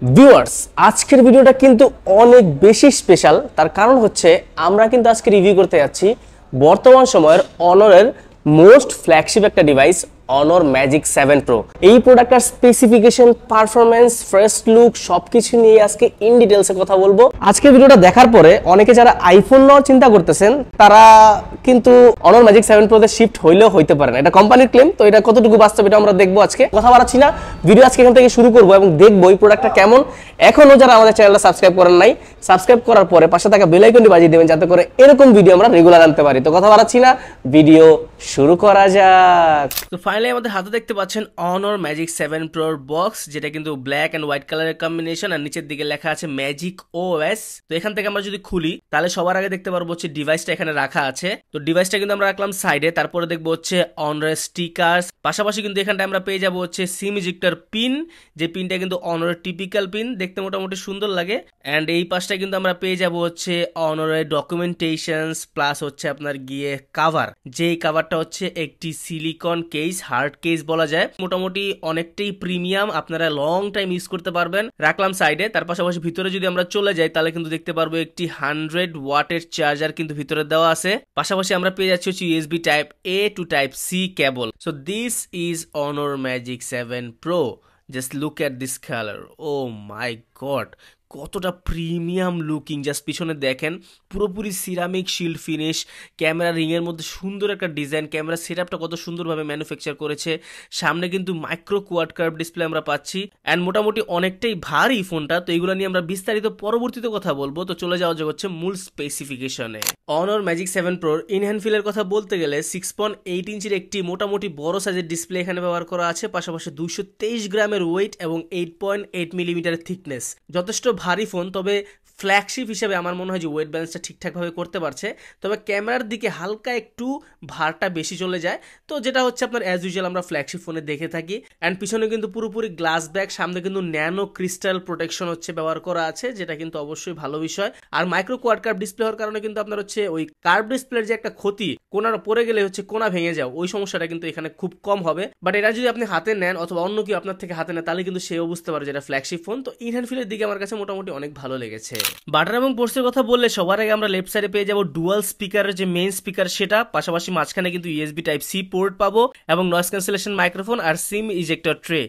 Viewers, আজকের ভিডিওটা কিন্তু অনেক বেশি স্পেশাল। তার কারণ হচ্ছে আমরা কিন্তু আজকে রিভিউ করতে যাচ্ছি বর্তমান সময়ের অনরের মোস্ট ফ্ল্যাগশিপ একটা ডিভাইস, অনর ম্যাজিক 7 প্রো। এই প্রোডাক্টটার স্পেসিফিকেশন, পারফরম্যান্স, ফার্স্ট লুক সবকিছু নিয়ে আজকে ইন ডিটেইলসে কথা বলবো। আজকের ভিডিওটা দেখার পরে অনেকে যারা আইফোন নেওয়ার চিন্তা করতেছেন তারা কিন্তু অনর ম্যাজিক 7 প্রোতে শিফট হইলেও হইতে পারে না, এটা কোম্পানির ক্লেম। তো এটা কতটুকু বাস্তব এটা আমরা দেখবো আজকে। কথা বাড়াচ্ছি না, ভিডিও আজকে এখান থেকে শুরু করবো এবং দেখবো এই প্রোডাক্টটা কেমন। এখনো যারা আমাদের চ্যানেলটা সাবস্ক্রাইব করেন নাই, সাবস্ক্রাইব করার পরে পাশে থাকা বেল আইকনটি বাজিয়ে দেবেন যাতে করে এরকম ভিডিও আমরা রেগুলার আনতে পারি। তো কথা বাড়াচ্ছি না, ভিডিও শুরু করা যাক। তো ফাইনালি আমাদের হাতে দেখতে পাচ্ছেন অনর ম্যাজিক 7 প্রোর বক্স, যেটা কিন্তু ব্ল্যাক এন্ড হোয়াইট কালারের কম্বিনেশন, আর নিচের দিকে লেখা আছে ম্যাজিক ওএস। তো এখান থেকে আমরা যদি খুলি তাহলে সবার আগে দেখতে পারবো হচ্ছে ডিভাইসটা এখানে রাখা আছে। তো ডিভাইসটা কিন্তু আমরা রাখলাম সাইডে, তারপরে দেখবো হচ্ছে অনরের স্টিকার্স, পাশাপাশি কিন্তু এখানটা আমরা পেয়ে যাবো হচ্ছে সিম ইজেক্টর পিন, যে পিনটা কিন্তু অনরের টিপিক্যাল পিন, দেখতে মোটামুটি সুন্দর লাগে। এন্ড এই পাশটা কিন্তু আমরা পেয়ে যাবো হচ্ছে অনরের ডকুমেন্টেশনস প্লাস হচ্ছে আপনার গিয়ে কাভার, যেই কাভারটা হচ্ছে একটি সিলিকন কেস, হার্ড কেস বলা যায়, মোটামুটি অনেকটাই প্রিমিয়াম, আপনারা লং টাইম ইউজ করতে পারবেন। রাখলাম সাইডে। তার পাশাপাশি ভিতরে যদি আমরা চলে যাই তাহলে কিন্তু দেখতে পারবো একটি 100 ওয়াটের চার্জার কিন্তু ভিতরে দেওয়া আছে। পাশাপাশি আমরা পেয়ে যাচ্ছি হচ্ছে USB type A to type C cable. So this is Honor Magic 7 pro. Just look at this colour, oh my god, কতটা প্রিমিয়াম লুকিং। জাস্ট পিছনে দেখেন, পুরোপুরি সিরামিক শিল্ড ফিনিশ, ক্যামেরা রিংয়ের মধ্যে সুন্দর একটা ডিজাইন, ক্যামেরা সেটআপটা কত সুন্দরভাবে ম্যানুফ্যাকচার করেছে। সামনে কিন্তু মাইক্রো কোয়াড কার্ভ ডিসপ্লে আমরা পাচ্ছি, অ্যান্ড মোটামুটি অনেকটাই ভারী ফোনটা। তো এগুলো নিয়ে আমরা বিস্তারিত পরবর্তীতে কথা বলবো। তো চলে যাওয়া যাক হচ্ছে মূল স্পেসিফিকেশনে। অনর ম্যাজিক 7 প্রোর ইনহ্যান্ড ফিলের কথা বলতে গেলে 6.8 ইঞ্চির একটি মোটামুটি বড় সাইজের ডিসপ্লে এখানে ব্যবহার করা আছে, পাশাপাশি 223 গ্রামের ওয়েট এবং 8.8 মিলিমিটারের থিকনেস। যথেষ্ট ভারী ফোন, তবে ফ্ল্যাগশিপ হিসেবে আমার মনে হয় যে ওয়েট ব্যালেন্সটা ঠিকঠাকভাবে করতে পারছে। তবে ক্যামেরার দিকে হালকা একটু ভারটা বেশি চলে যায়, তো যেটা হচ্ছে আপনার অ্যাজ ইউজুয়াল আমরা ফ্ল্যাগশিপ ফোনে দেখে থাকি। অ্যান্ড পিছনে কিন্তু পুরোপুরি গ্লাস ব্যাক, সামনে কিন্তু ন্যানো ক্রিস্টাল প্রোটেকশন হচ্ছে ব্যবহার করা আছে, যেটা কিন্তু অবশ্যই ভালো বিষয়। আর মাইক্রো কোয়াড কার্ভ ডিসপ্লে হওয়ার কারণে কিন্তু আপনার হচ্ছে ওই কার্ভ ডিসপ্লের যে একটা ক্ষতি, কোনার পরে গেলে হচ্ছে কোনা ভেঙে যাও, ওই সমস্যাটা কিন্তু এখানে খুব কম হবে। বাট এটা যদি আপনি হাতে নেন অথবা অন্য কেউ আপনার থেকে হাতে নেন তাহলে কিন্তু সেও বুঝতে পারে যেটা ফ্ল্যাগশিপ ফোন। তো ইনহ্যান্ড ফিলের দিকে আমার কাছে মোটামুটি অনেক ভালো লেগেছে। বাটার এবং পোর্টসের কথা বললে সবার আগে আমরা লেফট সাইডে পেয়ে যাবো ডুয়াল স্পিকারের যে মেইন স্পিকার সেটা, পাশাপাশি মাঝখানে কিন্তু ইউএসবি টাইপ সি পোর্ট পাবো এবং নয়েজ ক্যান্সেলেশন মাইক্রোফোন আর সিম ইজেক্টর ট্রে,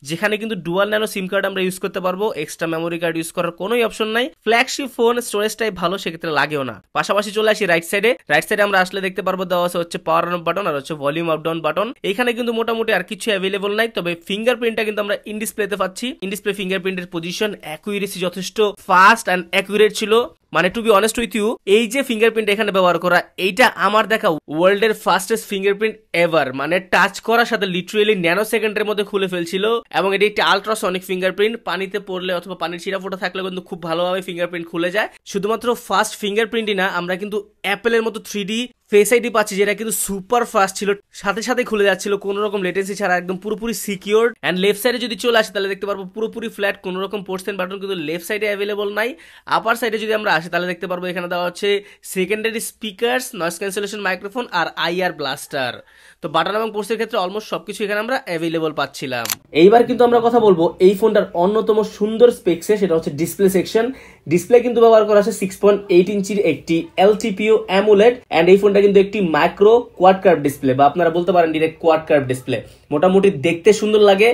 যেখানে কিন্তু ডুয়াল ন্যানো সিম কার্ড আমরা ইউজ করতে পারবো। এক্সট্রা মেমোরি কার্ড ইউজ করার কোনো অপশন নাই। ফ্ল্যাগশিপ ফোন স্টোরেজ টাইপ ভালো, সেক্ষেত্রে লাগেও না। পাশাপাশি চলে আসি রাইট সাইডে। রাইট সাইডে আমরা আসলে দেখতে পারবো দেওয়া আছে হচ্ছে পাওয়ার অন বাটন আর হচ্ছে ভলিউম আপ ডাউন বাটন। এখানে কিন্তু মোটামুটি আর কিছু অ্যাভেলেবল নাই, তবে ফিঙ্গারপ্রিন্টটা কিন্তু আমরা ইন ডিসপ্লেতে পাচ্ছি। ইন ডিসপ্লে ফিঙ্গারপ্রিন্টের পজিশন অ্যাকুরেসি যথেষ্ট ফাস্ট অ্যান্ড অ্যাকুরেট ছিল। মানে to be honest with you, এই যে ফিঙ্গারপ্রিন্ট এখানে ব্যবহার করা, এইটা আমার দেখা ওয়ার্ল্ডের ফাস্টেস্ট ফিঙ্গারপ্রিন্ট এভার। মানে টাচ করার সাথে লিটারেলি ন্যানো সেকেন্ডের মধ্যে খুলে ফেলছিল, এবং এটি একটি আলট্রাসনিক ফিঙ্গারপ্রিন্ট। পানিতে পড়লে অথবা পানির ছিটা ফোটা থাকলে কিন্তু খুব ভালোভাবে ফিঙ্গারপ্রিন্ট খুলে যায়। শুধুমাত্র ফাস্ট ফিঙ্গারপ্রিন্টই না, আমরা কিন্তু অ্যাপেলের মতো 3D ফেস আইডি পাচ্ছি, যেটা কিন্তু সুপার ফাস্ট ছিল, সাথে সাথে খুলে যাচ্ছিল কোনো রকম লেটেন্সি ছাড়া, একদম পুরোপুরি সিকিউর। এন্ড লেফট সাইডে যদি চলে আসে তাহলে দেখতে পারবো পুরোপুরি ফ্ল্যাট, কোনো রকম পোর্টস এন্ড বাটন কিন্তু লেফট সাইডে অ্যাভেলেবল নাই। আপার সাইডে যদি আমরা আসি তাহলে দেখতে পারবো এখানে দেওয়া হচ্ছে secondary speakers, noise cancellation microphone আর আইআর ব্লাস্টার। তো বাটন এবং পোর্টসের ক্ষেত্রে অলমোস্ট সবকিছু এখানে আমরা অ্যাভেলেবল পাচ্ছিলাম। এইবার কিন্তু আমরা কথা বলবো এই ফোনটার অন্যতম সুন্দর স্পেক্সে, সেটা হচ্ছে ডিসপ্লে সেকশন। ডিসপ্লে কিন্তু ব্যবহার করা আছে 6.8 ইঞ্চির একটি এলটিপিও অ্যামোলেড, এন্ড এই ফোনটা কিন্তু একটি মাইক্রো কোয়াড কার্ভ ডিসপ্লে, বা আপনারা বলতে পারেন ডিরেক্ট কোয়াড কার্ভ ডিসপ্লে। মোটামুটি দেখতে সুন্দর লাগে,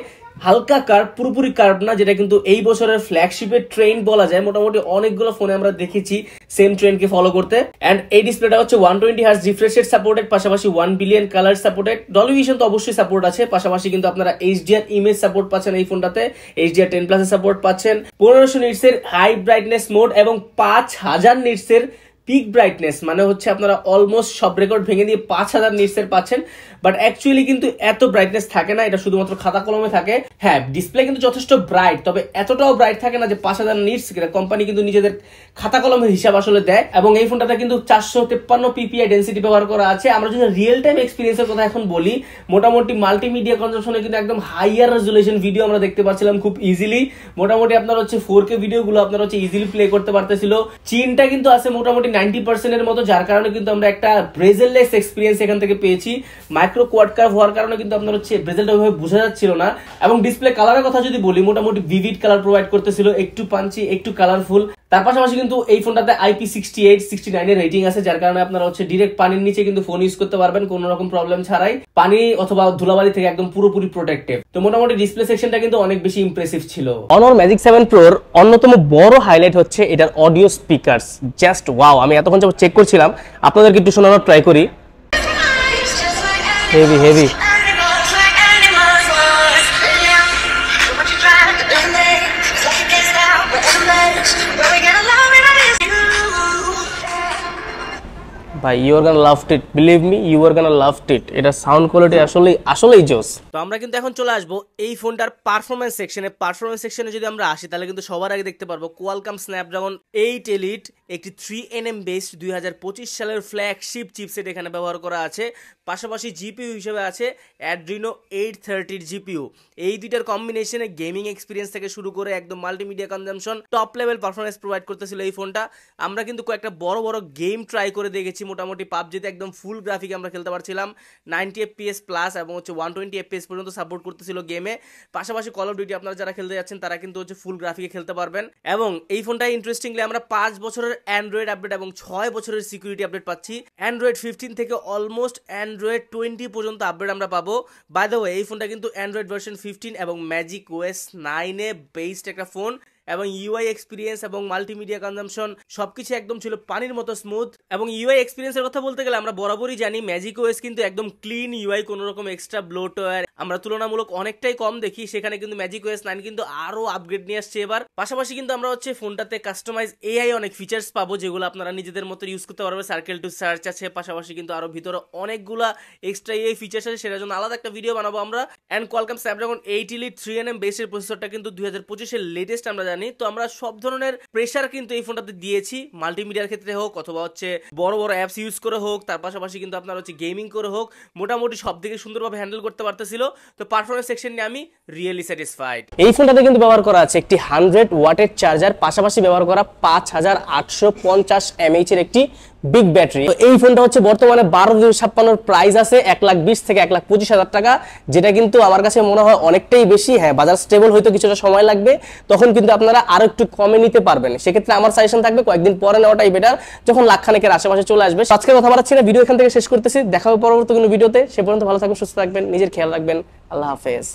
হালকা কার্ভ, পুরোপুরি কার্ভ না, যেটা কিন্তু এই বছরের ফ্ল্যাগশিপের ট্রেন্ড বলা যায়। মোটামুটি অনেকগুলো ফোনে আমরা দেখেছি সেম ট্রেন্ডকে ফলো করতে। এন্ড এই ডিসপ্লেটা হচ্ছে 120 হার্টজ রিফ্রেশ রেট সাপোর্টেড, পাশাপাশি 1 billion colour supported. Dolby vision তো অবশ্যই সাপোর্ট আছে, পাশাপাশি কিন্তু আপনারা এইচডিআর ইমেজ সাপোর্ট পাচ্ছেন এই ফোনটাতে, এইচডিআর 10 প্লাস এর সাপোর্ট পাচ্ছেন, 1500 নিটস এর হাই ব্রাইটনেস মোড এবং 5000 নিটস এর পিক ব্রাইটনেস। মানে হচ্ছে আপনারা অলমোস্ট সব রেকর্ড ভেঙে দিয়ে 5000 নিটস এর পাচ্ছেন। বাট অ্যাকচুয়ালি কিন্তু এত ব্রাইটনেস থাকে না, এটা শুধুমাত্র খাতা কলমে থাকে। হ্যাঁ, ডিসপ্লে কিন্তু যথেষ্ট ব্রাইট, তবে এতটাও ব্রাইট থাকে না যে 5000 নিটস। কোম্পানি কিন্তু নিজেদের খাতা কলমের হিসাব আসলে দেয়। এবং এই ফোনটাতে কিন্তু 453 পিপিআই ডেন্সিটি ব্যবহার করা আছে। আমরা যদি রিয়েল টাইম এক্সপিরিয়েন্সের কথা এখন বলি, মোটামুটি মাল্টিমিডিয়া কনজাম্পশনে কিন্তু একদম হাইয়ার রেজুলেশন ভিডিও আমরা দেখতে পাচ্ছিলাম খুব ইজিলি। মোটামুটি আপনার হচ্ছে 4K ভিডিওগুলো আপনার হচ্ছে ইজিলি প্লে করতে পারতেছিল। চিনটা কিন্তু আছে মোটামুটি 90% এর মতো, যার কারণে কিন্তু আমরা একটা ব্রেজেললেস এক্সপিরিয়েন্স এখান থেকে পেয়েছি। মাইক্রো কোয়াড কার্ভ হওয়ার কারণে কিন্তু আপনার হচ্ছে ব্রেজেলটা ওইভাবে বোঝা যাচ্ছিল না। এবং ডিসপ্লে কালারের কথা যদি বলি, মোটামুটি ভিভিড কালার প্রোভাইড করতেছিল, একটু পাঞ্চি, একটু কালারফুল। তার পাশাপাশি কিন্তু এই ফোনটাতে IP68-69 এর রেটিং আছে, যার কারণে আপনারা হচ্ছে ডিরেক্ট পানির নিচে কিন্তু ফোন ইউজ করতে পারবেন কোনো রকম প্রবলেম ছাড়াই, পানি অথবা ধুলাবালি থেকে একদম পুরোপুরি প্রোটেক্টেড। তো মোটামুটি ডিসপ্লে সেকশনটা কিন্তু অনেক বেশি ইমপ্রেসিভ ছিল। Honor Magic 7 Pro এর অন্যতম বড় হাইলাইট হচ্ছে এটার অডিও স্পিকারস। জাস্ট ওয়াও, আমি এতক্ষণ যখন চেক করছিলাম আপনাদেরকে একটু শোনানোর ট্রাই করি। Heavy heavy. ভাই, you are gonna love it, believe me, you are gonna love it. এটা সাউন্ড কোয়ালিটি আসলেই জোস। তো আমরা কিন্তু এখন চলে আসবো এই ফোনটার পারফরম্যান্স সেকশনে। পারফরম্যান্স সেকশনে যদি আমরা আসি, তাহলে কিন্তু সবার আগে দেখতে পারবো কোয়ালকম স্ন্যাপড্রাগন 8 এলিট, একটি 3nm বেসড 2025 সালের ফ্ল্যাগশিপ চিপসেট এখানে ব্যবহার করা আছে। পাশাপাশি জিপিইউ হিসেবে আছে অ্যাড্রিনো 830 জিপিইউ। এই দুইটার কম্বিনেশনে গেমিং এক্সপিরিয়েন্স থেকে শুরু করে একদম multimedia consumption top level performance provide করতেছিল এই ফোনটা। আমরা কিন্তু কয়েকটা বড় বড় গেম ট্রাই করে দেখেছি। মোটামুটি পাবজিতে একদম ফুল গ্রাফিক আমরা খেলতে পারছিলাম, 90 FPS প্লাস এবং হচ্ছে 120 FPS পর্যন্ত সাপোর্ট করতেছিল গেমে। পাশাপাশি কল অফ ডিউটি আপনারা যারা খেলতে যাচ্ছেন তারা কিন্তু হচ্ছে ফুল গ্রাফিকে খেলতে পারবেন। এবং এই ফোনটা ইন্টারেস্টিংলি আমরা 5 বছরের অ্যান্ড্রয়েড আপডেট এবং 6 বছরের সিকিউরিটি আপডেট পাচ্ছি। অ্যান্ড্রয়েড 15 থেকে অলমোস্ট অ্যান্ড্রয়েড 20 পর্যন্ত আপডেট আমরা পাবো। বাই দ্য ওয়ে, এই ফোনটা কিন্তু অ্যান্ড্রয়েড ভার্সন 15 এবং ম্যাজিক ওএস 9 এ বেসড একটা ফোন, এবং ইউআই এক্সপিরিয়েন্স এবং মাল্টিমিডিয়া কনজাম্পশন সবকিছু একদম ছিল পানির মতো স্মুথ। এবং ইউআই এক্সপিরিয়েন্সের কথা বলতে গেলে আমরা বরাবরই জানি ম্যাজিক ওএস কিন্তু একদম ক্লিন ইউআই, কোনো রকম এক্সট্রা ব্লোটওয়্যার আমরা তুলনামূলক অনেকটাই কম দেখি। সেখানে কিন্তু ম্যাজিক ওএস 9 কিন্তু আরো আপগ্রেড নিয়ে আসছে এবার। পাশাপাশি কিন্তু আমরা হচ্ছে ফোনটাতে কাস্টমাইজ এআই অনেক ফিচার্স পাবো, যেগুলো আপনারা নিজেদের মতো ইউজ করতে পারবেন। সার্কেল টু সার্চ আছে, পাশাপাশি কিন্তু আরো ভিতরে অনেকগুলা এক্সট্রা এআই ফিচার্স আছে, সেটার জন্য আলাদা একটা ভিডিও বানাবো আমরা। And Qualcomm Snapdragon 8 elite 3nm বেসের প্রসেসরটা কিন্তু 2025 এর লেটেস্ট আমরা জানি। তো আমরা সব ধরনের প্রেসার কিন্তু এই ফোনটাতে দিয়েছি, মাল্টিমিডিয়ার ক্ষেত্রে হোক অথবা হচ্ছে বড় বড় অ্যাপস ইউজ করে হোক, তার পাশাপাশি কিন্তু আপনার হচ্ছে গেমিং করে হোক, মোটামুটি সব দিকে সুন্দরভাবে হ্যান্ডেল করতে পারতেছিল। তো পারফরম্যান্স সেকশন নিয়ে আমি রিয়েলি স্যাটিসফাইড। এই ফোনটাতে কিন্তু ব্যবহার করা আছে একটি 100 ওয়াটের চার্জার, পাশাপাশি ব্যবহার করা 5850 mAh এর একটি বিগ ব্যাটারি। তো এই ফোনটা হচ্ছে বর্তমানে 12,256 প্রাইস আছে 1,20,000 থেকে 1,25,000 টাকা, যেটা কিন্তু আমার কাছে মনে হয় অনেকটাই বেশি। হ্যাঁ, বাজার স্টেবল হয়তো কিছুটা সময় লাগবে, তখন কিন্তু আপনারা আরো একটু কমে নিতে পারবেন। সেক্ষেত্রে আমার সাজেশন থাকবে কয়েকদিন পরে নেওয়াটাই বেটার, যখন লাখখানেকের আশেপাশে চলে আসবে। আজকে কথা বাড়াচ্ছি না, ভিডিও এখান থেকে শেষ করতেছি। দেখা হবে পরবর্তী কোনো ভিডিওতে। সে পর্যন্ত ভালো থাকবেন, সুস্থ থাকবেন, নিজের খেয়াল রাখবেন। আল্লাহ হাফেজ।